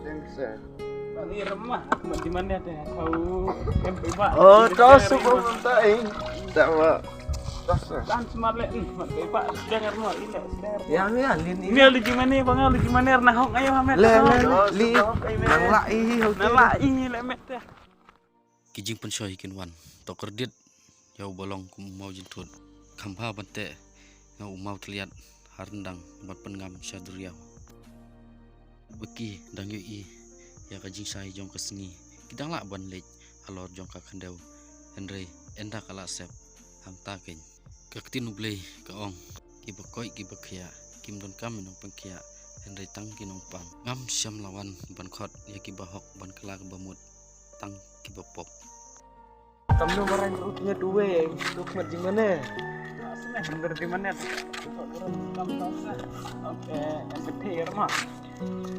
Sengse. Bali remah, di mana deh? Kau bebas. Oh, tos sebelum mentai. Sama. Tos. Kan semalek mat bebas dengar mau ini sedar. Ya alin Ini ali di mana bang ali di mana nah hok ayo Hamet. li nang lai Nah lai lemet deh. Kijing pensoi kinwan toker dit yau bolong kum mau jintut kampa bante ngau mau terlihat harendang bat pengam syadriau beki dang yui ya kajing sai jong kesengi kidang lak ban lek alor jong ka kendau henry enda kala sep hamta ken kaktin ublei ka ong ki bekoi ki bekhya kim don kam nong pengkya henry tang kinong pang ngam syam lawan ban khot ya ki bahok ban kala bamut tang ki bapop. Kamu marah utnya dua untuk mat di mana? Seneh bener di mana? Oke, yang gede mah.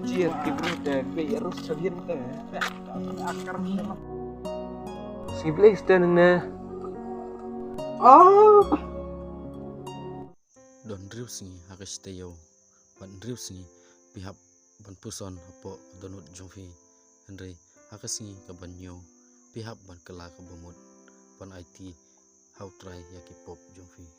Cier di berita biar sabian teh. Akar mah. Si Blaze dan na. Oh. Don driu singi hakas teyo ban driu singi pihak ban puson hapo donut jongfi Henry hakas singi ka ban nyo pihak ban kela ka bamut ban IT how try yaki pop jongfi